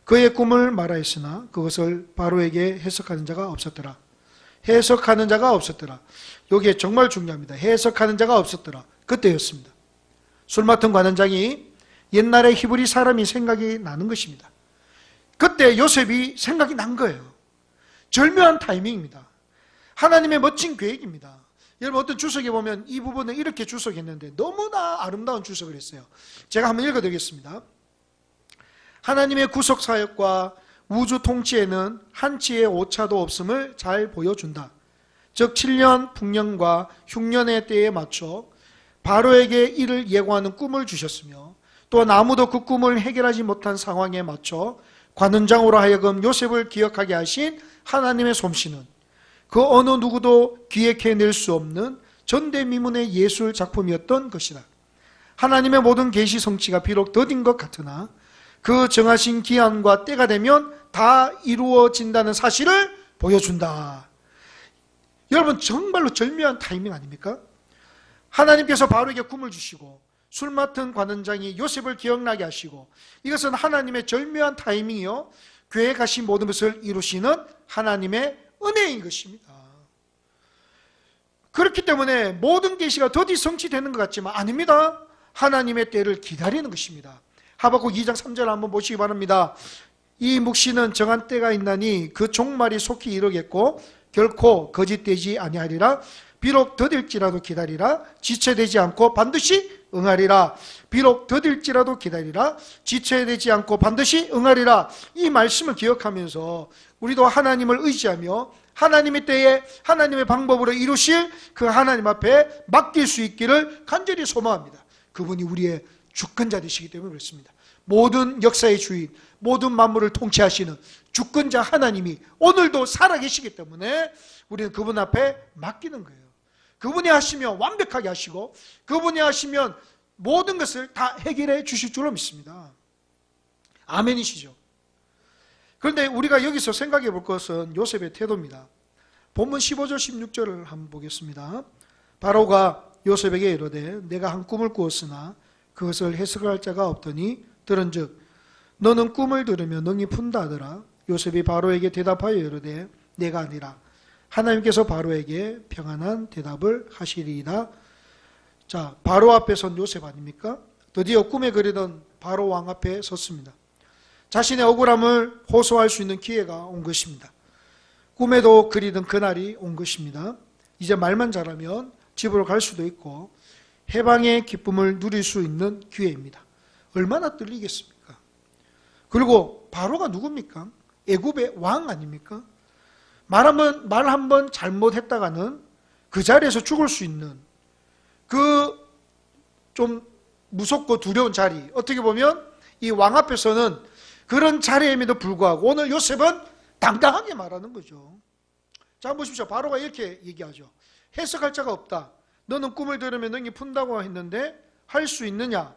그의 꿈을 말하였으나 그것을 바로에게 해석하는 자가 없었더라. 해석하는 자가 없었더라. 여기에 정말 중요합니다. 해석하는 자가 없었더라. 그때였습니다. 술 맡은 관원장이 옛날에 히브리 사람이 생각이 나는 것입니다. 그때 요셉이 생각이 난 거예요. 절묘한 타이밍입니다. 하나님의 멋진 계획입니다. 여러분 어떤 주석에 보면 이 부분을 이렇게 주석했는데 너무나 아름다운 주석을 했어요. 제가 한번 읽어드리겠습니다. 하나님의 구속 사역과 우주 통치에는 한치의 오차도 없음을 잘 보여준다. 즉 7년 풍년과 흉년의 때에 맞춰 바로에게 이를 예고하는 꿈을 주셨으며 또한 아무도 그 꿈을 해결하지 못한 상황에 맞춰 관원장으로 하여금 요셉을 기억하게 하신 하나님의 솜씨는 그 어느 누구도 기획해낼 수 없는 전대미문의 예술 작품이었던 것이다. 하나님의 모든 계시 성취가 비록 더딘 것 같으나 그 정하신 기한과 때가 되면 다 이루어진다는 사실을 보여준다. 여러분 정말로 절묘한 타이밍 아닙니까? 하나님께서 바로에게 꿈을 주시고 술 맡은 관원장이 요셉을 기억나게 하시고, 이것은 하나님의 절묘한 타이밍이요, 교회에 가신 모든 것을 이루시는 하나님의 은혜인 것입니다. 그렇기 때문에 모든 계시가 더디 성취되는 것 같지만 아닙니다. 하나님의 때를 기다리는 것입니다. 하박국 2장 3절 한번 보시기 바랍니다. 이 묵시는 정한 때가 있나니 그 종말이 속히 이르겠고 결코 거짓되지 아니하리라. 비록 더딜지라도 기다리라. 지체되지 않고 반드시 응하리라. 비록 더딜지라도 기다리라. 지체되지 않고 반드시 응하리라. 이 말씀을 기억하면서 우리도 하나님을 의지하며 하나님의 때에 하나님의 방법으로 이루실 그 하나님 앞에 맡길 수 있기를 간절히 소망합니다. 그분이 우리의 주권자 되시기 때문에 그렇습니다. 모든 역사의 주인, 모든 만물을 통치하시는 주권자 하나님이 오늘도 살아계시기 때문에 우리는 그분 앞에 맡기는 거예요. 그분이 하시면 완벽하게 하시고 그분이 하시면 모든 것을 다 해결해 주실 줄로 믿습니다. 아멘이시죠? 그런데 우리가 여기서 생각해 볼 것은 요셉의 태도입니다. 본문 15절 16절을 한번 보겠습니다. 바로가 요셉에게 이르되 내가 한 꿈을 꾸었으나 그것을 해석할 자가 없더니 들은즉 너는 꿈을 들으며 능히 푼다 하더라. 요셉이 바로에게 대답하여 이르되 내가 아니라 하나님께서 바로에게 평안한 대답을 하시리이다. 자, 바로 앞에 선 요셉 아닙니까? 드디어 꿈에 그리던 바로 왕 앞에 섰습니다. 자신의 억울함을 호소할 수 있는 기회가 온 것입니다. 꿈에도 그리던 그날이 온 것입니다. 이제 말만 잘하면 집으로 갈 수도 있고 해방의 기쁨을 누릴 수 있는 기회입니다. 얼마나 떨리겠습니까? 그리고 바로가 누굽니까? 애굽의 왕 아닙니까? 말 한 번 잘못했다가는 그 자리에서 죽을 수 있는 그 좀 무섭고 두려운 자리, 어떻게 보면 이 왕 앞에서는 그런 자리임에도 불구하고 오늘 요셉은 당당하게 말하는 거죠. 자, 보십시오. 바로가 이렇게 얘기하죠. 해석할 자가 없다. 너는 꿈을 들으면 능히 푼다고 했는데 할 수 있느냐?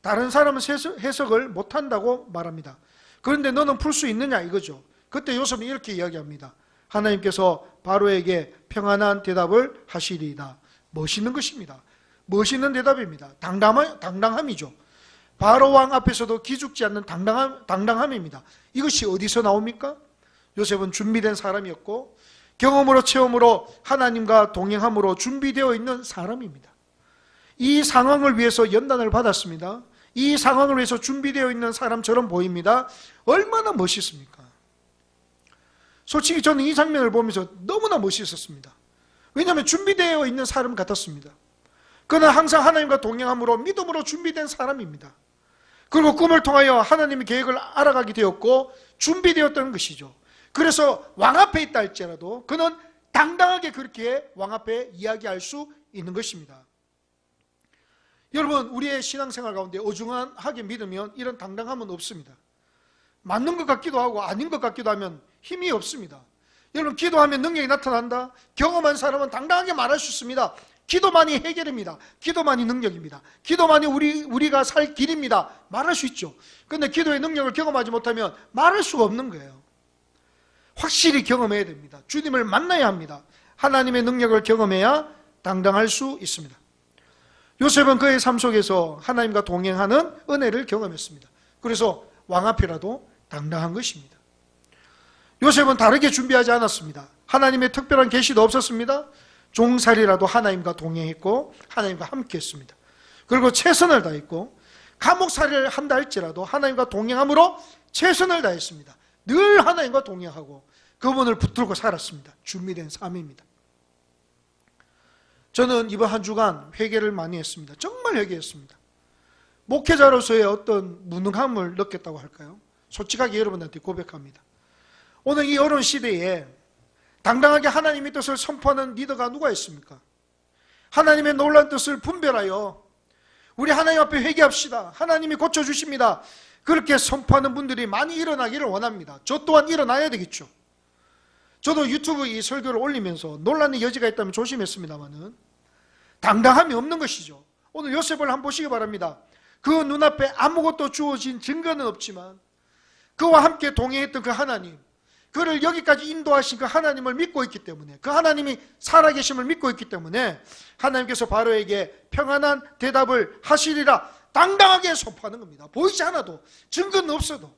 다른 사람은 해석을 못한다고 말합니다. 그런데 너는 풀 수 있느냐 이거죠. 그때 요셉은 이렇게 이야기합니다. 하나님께서 바로에게 평안한 대답을 하시리이다. 멋있는 것입니다. 멋있는 대답입니다. 당당함이죠. 바로 왕 앞에서도 기죽지 않는 당당함입니다. 이것이 어디서 나옵니까? 요셉은 준비된 사람이었고 경험으로 체험으로 하나님과 동행함으로 준비되어 있는 사람입니다. 이 상황을 위해서 연단을 받았습니다. 이 상황을 위해서 준비되어 있는 사람처럼 보입니다. 얼마나 멋있습니까? 솔직히 저는 이 장면을 보면서 너무나 멋있었습니다. 왜냐하면 준비되어 있는 사람 같았습니다. 그는 항상 하나님과 동행함으로 믿음으로 준비된 사람입니다. 그리고 꿈을 통하여 하나님의 계획을 알아가게 되었고 준비되었다는 것이죠. 그래서 왕 앞에 있다 할지라도 그는 당당하게 그렇게 왕 앞에 이야기할 수 있는 것입니다. 여러분, 우리의 신앙생활 가운데 어중하게 믿으면 이런 당당함은 없습니다. 맞는 것 같기도 하고 아닌 것 같기도 하면 힘이 없습니다. 여러분, 기도하면 능력이 나타난다. 경험한 사람은 당당하게 말할 수 있습니다. 기도만이 해결입니다. 기도만이 능력입니다. 기도만이 우리가 살 길입니다. 말할 수 있죠. 그런데 기도의 능력을 경험하지 못하면 말할 수가 없는 거예요. 확실히 경험해야 됩니다. 주님을 만나야 합니다. 하나님의 능력을 경험해야 당당할 수 있습니다. 요셉은 그의 삶 속에서 하나님과 동행하는 은혜를 경험했습니다. 그래서 왕 앞이라도 당당한 것입니다. 요셉은 다르게 준비하지 않았습니다. 하나님의 특별한 계시도 없었습니다. 종살이라도 하나님과 동행했고 하나님과 함께 했습니다. 그리고 최선을 다했고 감옥살이를 한다 할지라도 하나님과 동행함으로 최선을 다했습니다. 늘 하나님과 동행하고 그분을 붙들고 살았습니다. 준비된 삶입니다. 저는 이번 한 주간 회개를 많이 했습니다. 정말 회개했습니다. 목회자로서의 어떤 무능함을 느꼈다고 할까요? 솔직하게 여러분한테 고백합니다. 오늘 이 어려운 시대에 당당하게 하나님의 뜻을 선포하는 리더가 누가 있습니까? 하나님의 놀라운 뜻을 분별하여 우리 하나님 앞에 회개합시다. 하나님이 고쳐주십니다. 그렇게 선포하는 분들이 많이 일어나기를 원합니다. 저 또한 일어나야 되겠죠. 저도 유튜브 이 설교를 올리면서 논란의 여지가 있다면 조심했습니다만은 당당함이 없는 것이죠. 오늘 요셉을 한번 보시기 바랍니다. 그 눈앞에 아무것도 주어진 증거는 없지만 그와 함께 동행했던 그 하나님, 그를 여기까지 인도하신 그 하나님을 믿고 있기 때문에, 그 하나님이 살아계심을 믿고 있기 때문에 하나님께서 바로에게 평안한 대답을 하시리라 당당하게 선포하는 겁니다. 보이지 않아도, 증거는 없어도.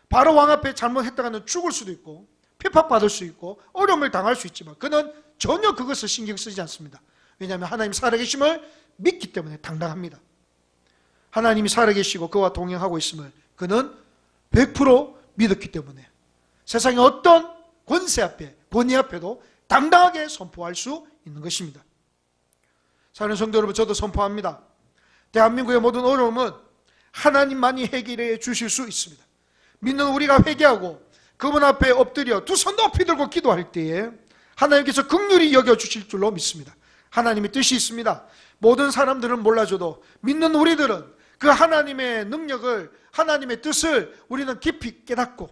바로 왕 앞에 잘못했다가는 죽을 수도 있고 핍박받을 수 있고 어려움을 당할 수 있지만 그는 전혀 그것을 신경 쓰지 않습니다. 왜냐하면 하나님 살아계심을 믿기 때문에 당당합니다. 하나님이 살아계시고 그와 동행하고 있음을 그는 100% 믿었기 때문에 세상의 어떤 권세 앞에, 권위 앞에도 당당하게 선포할 수 있는 것입니다. 사랑하는 성도 여러분, 저도 선포합니다. 대한민국의 모든 어려움은 하나님만이 해결해 주실 수 있습니다. 믿는 우리가 회개하고 그분 앞에 엎드려 두 손 높이 들고 기도할 때에 하나님께서 긍휼히 여겨주실 줄로 믿습니다. 하나님의 뜻이 있습니다. 모든 사람들은 몰라줘도 믿는 우리들은 그 하나님의 능력을, 하나님의 뜻을 우리는 깊이 깨닫고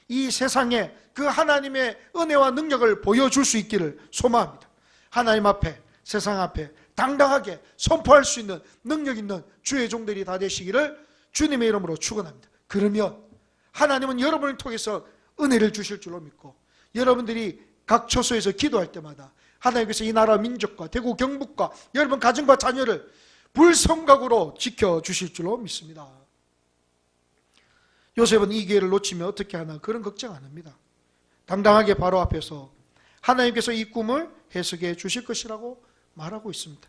이 세상에 그 하나님의 은혜와 능력을 보여줄 수 있기를 소망합니다. 하나님 앞에, 세상 앞에 당당하게 선포할 수 있는 능력 있는 주의 종들이 다 되시기를 주님의 이름으로 축원합니다. 그러면 하나님은 여러분을 통해서 은혜를 주실 줄로 믿고 여러분들이 각 처소에서 기도할 때마다 하나님께서 이 나라 민족과 대구 경북과 여러분 가정과 자녀를 불성각으로 지켜주실 줄로 믿습니다. 요셉은 이 기회를 놓치면 어떻게 하나 그런 걱정 안 합니다. 당당하게 바로 앞에서 하나님께서 이 꿈을 해석해 주실 것이라고 말하고 있습니다.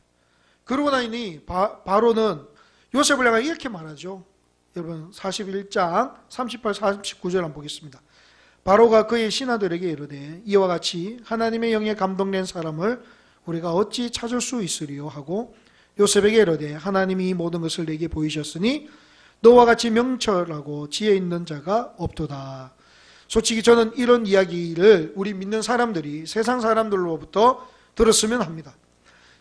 그러고 나니 바로는 요셉을 향해 이렇게 말하죠. 여러분 41장 38, 39절 한번 보겠습니다. 바로가 그의 신하들에게 이르되 이와 같이 하나님의 영에 감동된 사람을 우리가 어찌 찾을 수 있으리요 하고 요셉에게 이르되 하나님이 이 모든 것을 내게 보이셨으니 너와 같이 명철하고 지혜 있는 자가 없도다. 솔직히 저는 이런 이야기를 우리 믿는 사람들이 세상 사람들로부터 들었으면 합니다.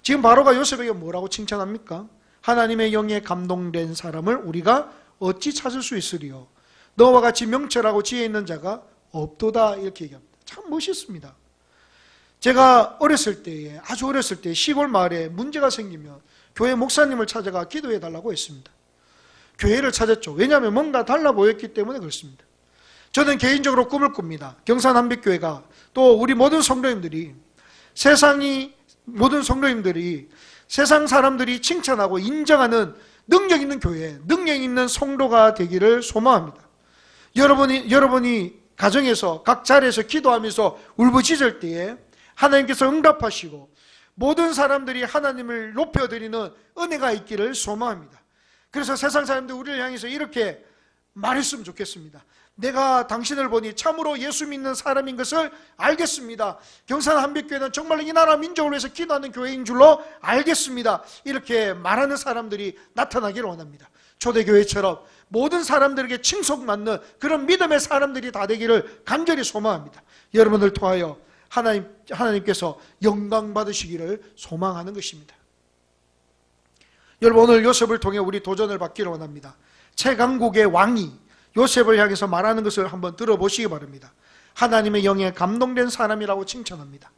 지금 바로가 요셉에게 뭐라고 칭찬합니까? 하나님의 영에 감동된 사람을 우리가 어찌 찾을 수 있으리요? 너와 같이 명철하고 지혜 있는 자가 없도다. 이렇게 얘기합니다. 참 멋있습니다. 제가 어렸을 때에, 아주 어렸을 때 시골 마을에 문제가 생기면 교회 목사님을 찾아가 기도해 달라고 했습니다. 교회를 찾았죠. 왜냐하면 뭔가 달라 보였기 때문에 그렇습니다. 저는 개인적으로 꿈을 꿉니다. 경산한빛교회가 또 우리 모든 성도님들이 모든 성도님들이 세상 사람들이 칭찬하고 인정하는 능력 있는 교회, 능력 있는 성도가 되기를 소망합니다. 여러분이 가정에서 각 자리에서 기도하면서 울부짖을 때에 하나님께서 응답하시고 모든 사람들이 하나님을 높여드리는 은혜가 있기를 소망합니다. 그래서 세상 사람들 우리를 향해서 이렇게 말했으면 좋겠습니다. 내가 당신을 보니 참으로 예수 믿는 사람인 것을 알겠습니다. 경산한빛교회는 정말 이 나라 민족을 위해서 기도하는 교회인 줄로 알겠습니다. 이렇게 말하는 사람들이 나타나기를 원합니다. 초대교회처럼 모든 사람들에게 칭송받는 그런 믿음의 사람들이 다 되기를 간절히 소망합니다. 여러분을 통하여 하나님께서 영광 받으시기를 소망하는 것입니다. 여러분, 오늘 요셉을 통해 우리 도전을 받기를 원합니다. 최강국의 왕이 요셉을 향해서 말하는 것을 한번 들어보시기 바랍니다. 하나님의 영에 감동된 사람이라고 칭찬합니다.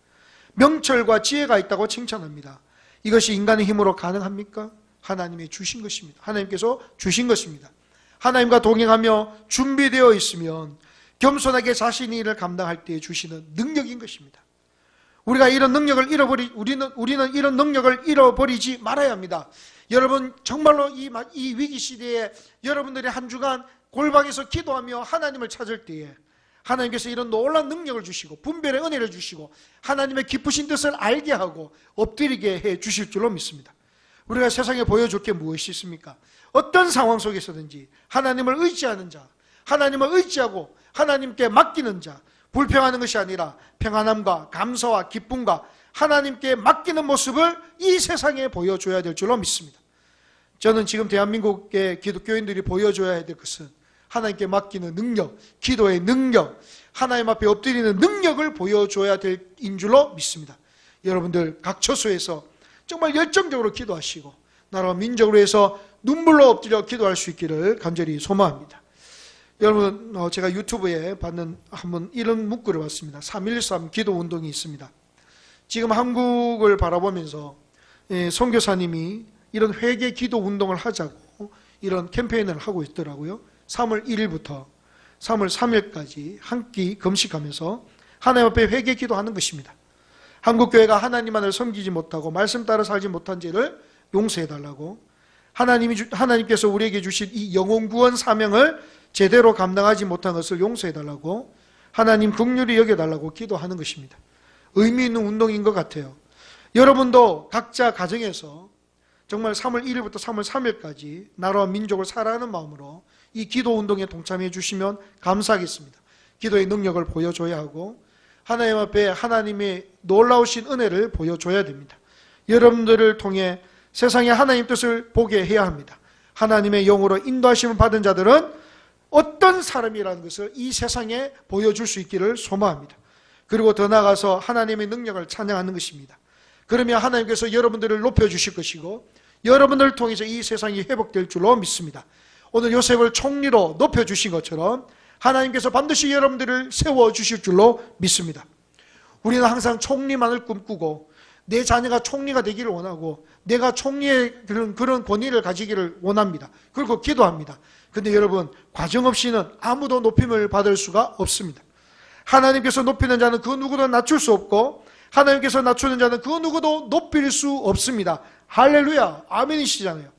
명철과 지혜가 있다고 칭찬합니다. 이것이 인간의 힘으로 가능합니까? 하나님이 주신 것입니다. 하나님께서 주신 것입니다. 하나님과 동행하며 준비되어 있으면 겸손하게 자신의 일을 감당할 때 주시는 능력인 것입니다. 우리는 이런 능력을 잃어버리지 말아야 합니다. 여러분, 정말로 이 위기 시대에 여러분들이 한 주간 골방에서 기도하며 하나님을 찾을 때에 하나님께서 이런 놀라운 능력을 주시고 분별의 은혜를 주시고 하나님의 기쁘신 뜻을 알게 하고 엎드리게 해 주실 줄로 믿습니다. 우리가 세상에 보여줄 게 무엇이 있습니까? 어떤 상황 속에서든지 하나님을 의지하는 자, 하나님을 의지하고 하나님께 맡기는 자, 불평하는 것이 아니라 평안함과 감사와 기쁨과 하나님께 맡기는 모습을 이 세상에 보여줘야 될 줄로 믿습니다. 저는 지금 대한민국의 기독교인들이 보여줘야 될 것은 하나님께 맡기는 능력, 기도의 능력, 하나님 앞에 엎드리는 능력을 보여줘야 될 인 줄로 믿습니다. 여러분들 각 처소에서 정말 열정적으로 기도하시고 나라와 민족을 위해서 눈물로 엎드려 기도할 수 있기를 간절히 소망합니다. 여러분, 제가 유튜브에 한번 이런 문구를 봤습니다. 3.13 기도운동이 있습니다. 지금 한국을 바라보면서 선교사님이 이런 회개 기도운동을 하자고 이런 캠페인을 하고 있더라고요. 3월 1일부터 3월 3일까지 한 끼 금식하면서 하나님 앞에 회개 기도하는 것입니다. 한국교회가 하나님만을 섬기지 못하고 말씀 따라 살지 못한 죄를 용서해달라고, 하나님께서 우리에게 주신 이 영혼 구원 사명을 제대로 감당하지 못한 것을 용서해달라고, 하나님 긍휼히 여겨달라고 기도하는 것입니다. 의미 있는 운동인 것 같아요. 여러분도 각자 가정에서 정말 3월 1일부터 3월 3일까지 나라와 민족을 사랑하는 마음으로 이 기도 운동에 동참해 주시면 감사하겠습니다. 기도의 능력을 보여줘야 하고 하나님 앞에 하나님의 놀라우신 은혜를 보여줘야 됩니다. 여러분들을 통해 세상에 하나님 뜻을 보게 해야 합니다. 하나님의 영으로 인도하심을 받은 자들은 어떤 사람이라는 것을 이 세상에 보여줄 수 있기를 소망합니다. 그리고 더 나아가서 하나님의 능력을 찬양하는 것입니다. 그러면 하나님께서 여러분들을 높여주실 것이고 여러분들을 통해서 이 세상이 회복될 줄로 믿습니다. 오늘 요셉을 총리로 높여주신 것처럼 하나님께서 반드시 여러분들을 세워주실 줄로 믿습니다. 우리는 항상 총리만을 꿈꾸고 내 자녀가 총리가 되기를 원하고 내가 총리의 그런 권위를 가지기를 원합니다. 그리고 기도합니다. 근데 여러분, 과정 없이는 아무도 높임을 받을 수가 없습니다. 하나님께서 높이는 자는 그 누구도 낮출 수 없고 하나님께서 낮추는 자는 그 누구도 높일 수 없습니다. 할렐루야, 아멘이시잖아요.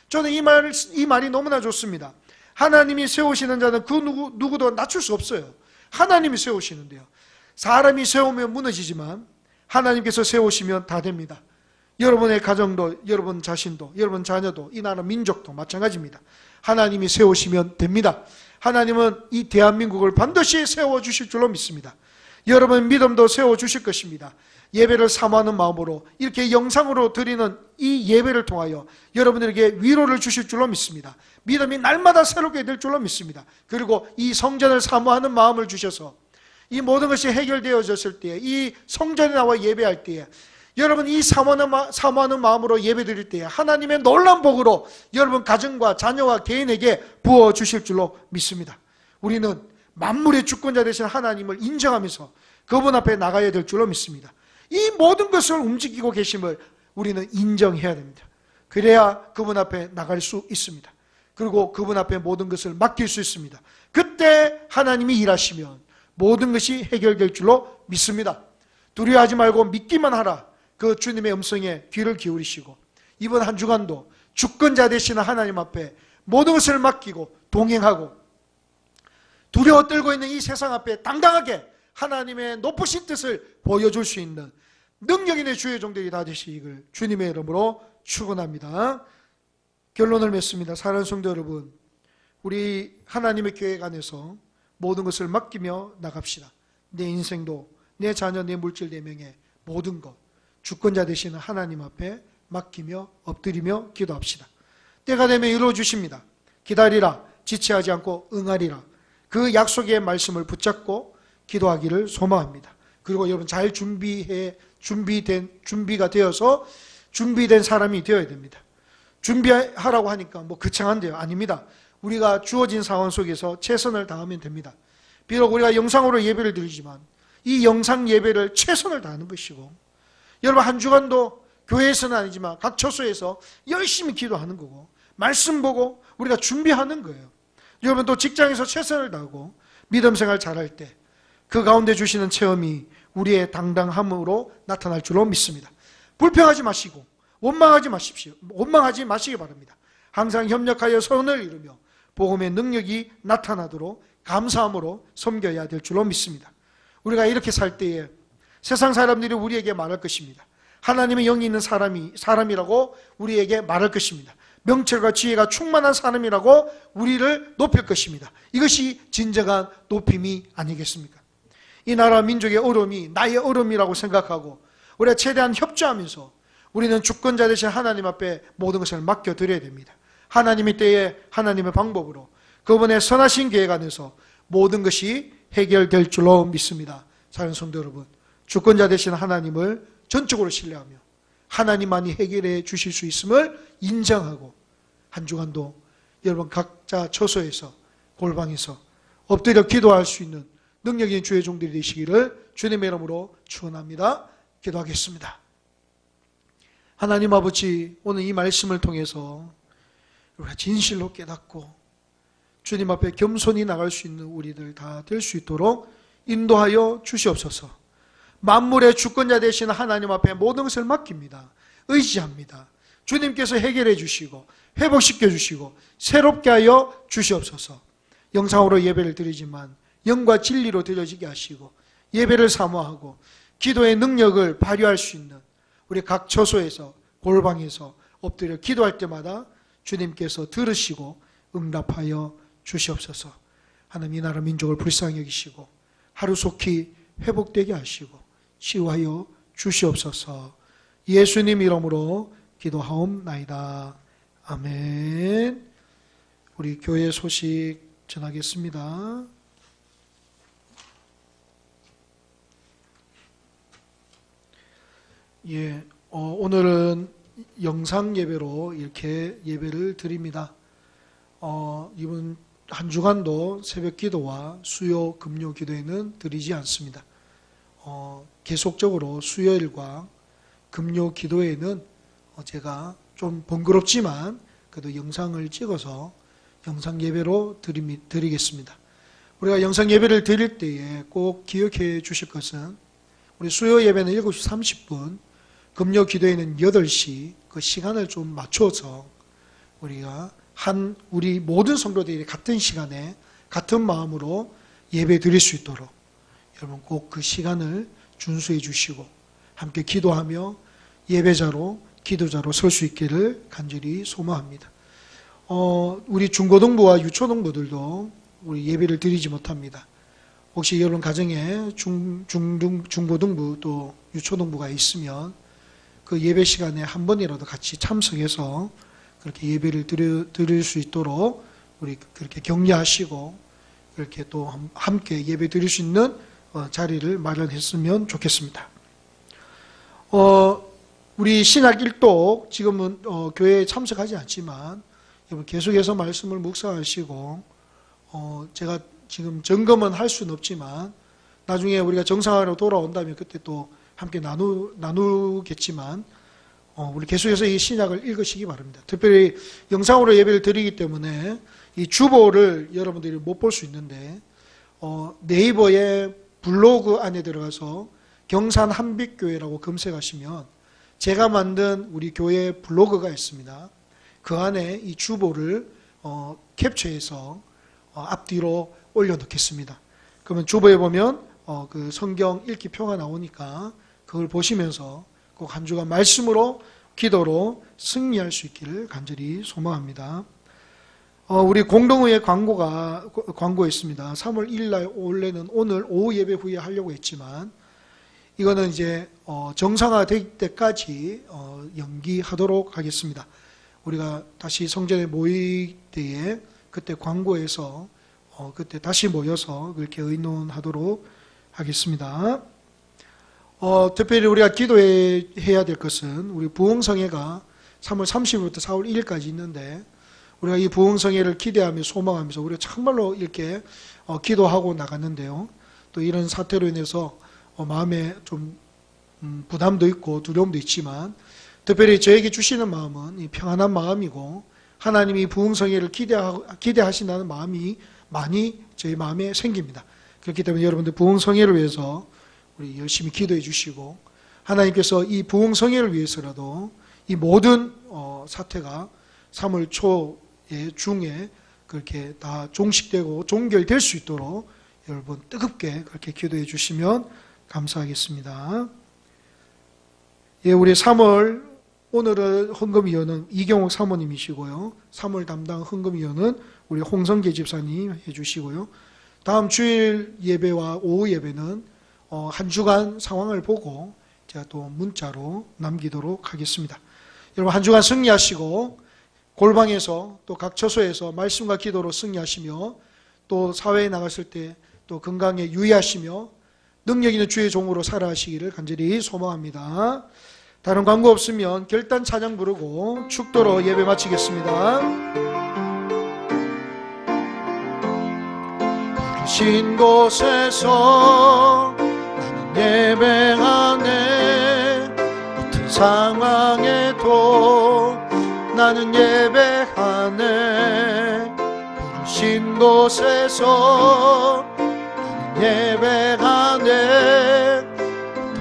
저는 이 말이 너무나 좋습니다. 하나님이 세우시는 자는 그 누구도 낮출 수 없어요. 하나님이 세우시는데요. 사람이 세우면 무너지지만 하나님께서 세우시면 다 됩니다. 여러분의 가정도, 여러분 자신도, 여러분 자녀도, 이 나라 민족도 마찬가지입니다. 하나님이 세우시면 됩니다. 하나님은 이 대한민국을 반드시 세워주실 줄로 믿습니다. 여러분 믿음도 세워주실 것입니다. 예배를 사모하는 마음으로 이렇게 영상으로 드리는 이 예배를 통하여 여러분들에게 위로를 주실 줄로 믿습니다. 믿음이 날마다 새롭게 될 줄로 믿습니다. 그리고 이 성전을 사모하는 마음을 주셔서 이 모든 것이 해결되어졌을 때에, 이 성전에 나와 예배할 때에, 여러분 이 사모하는 마음으로 예배 드릴 때에 하나님의 놀라운 복으로 여러분 가정과 자녀와 개인에게 부어주실 줄로 믿습니다. 우리는 만물의 주권자 되신 하나님을 인정하면서 그분 앞에 나가야 될 줄로 믿습니다. 이 모든 것을 움직이고 계심을 우리는 인정해야 됩니다. 그래야 그분 앞에 나갈 수 있습니다. 그리고 그분 앞에 모든 것을 맡길 수 있습니다. 그때 하나님이 일하시면 모든 것이 해결될 줄로 믿습니다. 두려워하지 말고 믿기만 하라. 그 주님의 음성에 귀를 기울이시고 이번 한 주간도 주권자 되시는 하나님 앞에 모든 것을 맡기고 동행하고 두려워 떨고 있는 이 세상 앞에 당당하게 하나님의 높으신 뜻을 보여줄 수 있는 능력 있는 주의 종들이 다 되시기를 주님의 이름으로 축원합니다. 결론을 맺습니다. 사랑하는 성도 여러분, 우리 하나님의 계획 안에서 모든 것을 맡기며 나갑시다. 내 인생도, 내 자녀, 내 물질, 내 명예, 모든 것 주권자 되시는 하나님 앞에 맡기며 엎드리며 기도합시다. 때가 되면 이루어 주십니다. 기다리라, 지체하지 않고 응하리라. 그 약속의 말씀을 붙잡고 기도하기를 소망합니다. 그리고 여러분 잘 준비가 되어서 준비된 사람이 되어야 됩니다. 준비하라고 하니까 뭐 거창한데요. 아닙니다. 우리가 주어진 상황 속에서 최선을 다하면 됩니다. 비록 우리가 영상으로 예배를 드리지만 이 영상 예배를 최선을 다하는 것이고, 여러분 한 주간도 교회에서는 아니지만 각 처소에서 열심히 기도하는 거고 말씀 보고 우리가 준비하는 거예요. 여러분 또 직장에서 최선을 다하고 믿음 생활 잘할 때 그 가운데 주시는 체험이 우리의 당당함으로 나타날 줄로 믿습니다. 불평하지 마시고 원망하지 마십시오. 원망하지 마시기 바랍니다. 항상 협력하여 선을 이루며 복음의 능력이 나타나도록 감사함으로 섬겨야 될 줄로 믿습니다. 우리가 이렇게 살 때에 세상 사람들이 우리에게 말할 것입니다. 하나님의 영이 있는 사람이라고 우리에게 말할 것입니다. 명철과 지혜가 충만한 사람이라고 우리를 높일 것입니다. 이것이 진정한 높임이 아니겠습니까? 이 나라 민족의 어려움이 나의 어려움이라고 생각하고 우리가 최대한 협조하면서 우리는 주권자 되신 하나님 앞에 모든 것을 맡겨드려야 됩니다. 하나님의 때에 하나님의 방법으로 그분의 선하신 계획 안에서 모든 것이 해결될 줄로 믿습니다. 사랑하는 성도 여러분, 주권자 되신 하나님을 전적으로 신뢰하며 하나님만이 해결해 주실 수 있음을 인정하고 한 주간도 여러분 각자 처소에서 골방에서 엎드려 기도할 수 있는 능력 있는 주의 종들이 되시기를 주님의 이름으로 축원합니다. 기도하겠습니다. 하나님 아버지, 오늘 이 말씀을 통해서 우리가 진실로 깨닫고 주님 앞에 겸손히 나갈 수 있는 우리들 다 될 수 있도록 인도하여 주시옵소서. 만물의 주권자 되신 하나님 앞에 모든 것을 맡깁니다. 의지합니다. 주님께서 해결해 주시고 회복시켜 주시고 새롭게 하여 주시옵소서. 영상으로 예배를 드리지만 영과 진리로 드려지게 하시고 예배를 사모하고 기도의 능력을 발휘할 수 있는 우리 각 처소에서 골방에서 엎드려 기도할 때마다 주님께서 들으시고 응답하여 주시옵소서. 하나님 이 나라 민족을 불쌍히 여기시고 하루속히 회복되게 하시고 치유하여 주시옵소서. 예수님 이름으로 기도하옵나이다. 아멘. 우리 교회 소식 전하겠습니다. 오늘은 영상 예배로 이렇게 예배를 드립니다. 이번 한 주간도 새벽 기도와 수요 금요 기도에는 드리지 않습니다. 계속적으로 수요일과 금요 기도에는 제가 좀 번거롭지만 그래도 영상을 찍어서 영상 예배로 드리겠습니다. 우리가 영상 예배를 드릴 때에 꼭 기억해 주실 것은 우리 수요 예배는 7시 30분, 금요 기도에는 8시 그 시간을 좀 맞춰서 우리가 우리 모든 성도들이 같은 시간에 같은 마음으로 예배 드릴 수 있도록 여러분 꼭 그 시간을 준수해 주시고 함께 기도하며 예배자로 기도자로 설 수 있기를 간절히 소망합니다. 우리 중고등부와 유초등부들도 우리 예배를 드리지 못합니다. 혹시 여러분 가정에 중고등부 또 유초등부가 있으면 그 예배 시간에 한 번이라도 같이 참석해서 그렇게 예배를 드릴 수 있도록 우리 그렇게 격려하시고 그렇게 또 함께 예배 드릴 수 있는 자리를 마련했으면 좋겠습니다. 우리 신학 일독 지금은 교회에 참석하지 않지만 여러분 계속해서 말씀을 묵상하시고 제가 지금 점검은 할 수는 없지만 나중에 우리가 정상화로 돌아온다면 그때 또 함께 나누겠지만 우리 계속해서 이 신약을 읽으시기 바랍니다. 특별히 영상으로 예배를 드리기 때문에 이 주보를 여러분들이 못 볼 수 있는데 네이버의 블로그 안에 들어가서 경산 한빛교회라고 검색하시면 제가 만든 우리 교회 블로그가 있습니다. 그 안에 이 주보를 캡처해서 앞뒤로 올려놓겠습니다. 그러면 주보에 보면 그 성경 읽기 표가 나오니까 그걸 보시면서 꼭 한 주간 말씀으로 기도로 승리할 수 있기를 간절히 소망합니다. 우리 공동의회 광고 있습니다. 3월 1일 날 원래는 오늘 오후 예배 후에 하려고 했지만 이거는 이제 정상화될 때까지 연기하도록 하겠습니다. 우리가 다시 성전에 모일 때에 그때 광고해서 그때 다시 모여서 그렇게 의논하도록 하겠습니다. 특별히 우리가 기도해야 될 것은 우리 부흥성회가 3월 30일부터 4월 1일까지 있는데 우리가 이 부흥성회를 기대하며 소망하면서 우리가 정말로 이렇게 기도하고 나갔는데요. 또 이런 사태로 인해서 마음에 좀 부담도 있고 두려움도 있지만 특별히 저에게 주시는 마음은 이 평안한 마음이고 하나님이 부흥성회를 기대하신다는 마음이 많이 저희 마음에 생깁니다. 그렇기 때문에 여러분들 부흥성회를 위해서 우리 열심히 기도해 주시고 하나님께서 이 부흥성회를 위해서라도 이 모든 사태가 3월 초에 중에 그렇게 다 종식되고 종결될 수 있도록 여러분 뜨겁게 그렇게 기도해 주시면 감사하겠습니다. 우리 3월 오늘은 헌금위원은 이경옥 사모님이시고요. 3월 담당 헌금위원은 우리 홍성계 집사님 해주시고요. 다음 주일 예배와 오후 예배는 한 주간 상황을 보고 제가 또 문자로 남기도록 하겠습니다. 여러분 한 주간 승리하시고 골방에서 또 각 처소에서 말씀과 기도로 승리하시며 또 사회에 나갔을 때 또 건강에 유의하시며 능력 있는 주의 종으로 살아가시기를 간절히 소망합니다. 다른 광고 없으면 결단 찬양 부르고 축도로 예배 마치겠습니다. 부르신 곳에서 나는 예배하네. 어떤 상황에도 나는 예배하네. 부르신 곳에서 예배하네.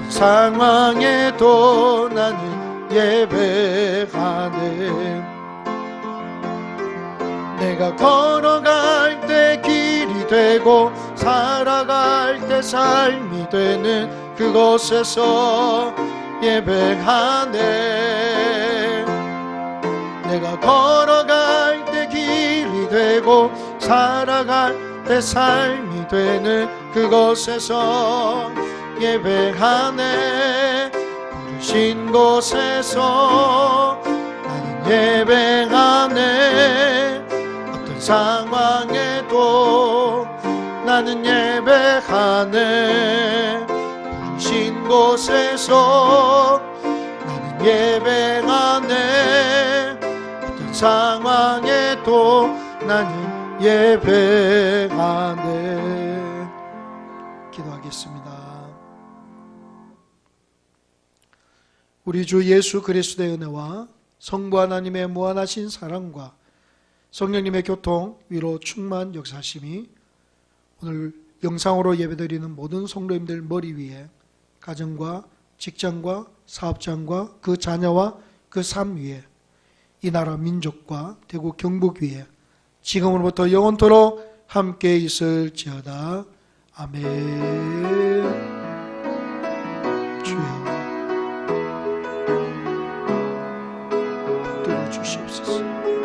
상황에도 나는 예배하네. 내가 걸어갈 때 길이 되고 살아갈 때 삶이 되는 그곳에서 예배하네. 내가 걸어갈 때 길이 되고 살아갈 때 삶이 되는 그곳에서 예배하네. 부르신 곳에서 나는 예배하네. 어떤 상황에도 나는 예배하네. 부르신 곳에서 나는 예배하네. 어떤 상황에도 나는 예배하네. 기도하겠습니다. 우리 주 예수 그리스도의 은혜와 성부 하나님의 무한하신 사랑과 성령님의 교통, 위로, 충만, 역사심이 오늘 영상으로 예배드리는 모든 성도님들 머리 위에, 가정과 직장과 사업장과 그 자녀와 그 삶 위에, 이 나라 민족과 대구 경북 위에 지금으로부터 영원토록 함께 있을지어다. 아멘. 주여 붙들어 주시옵소서.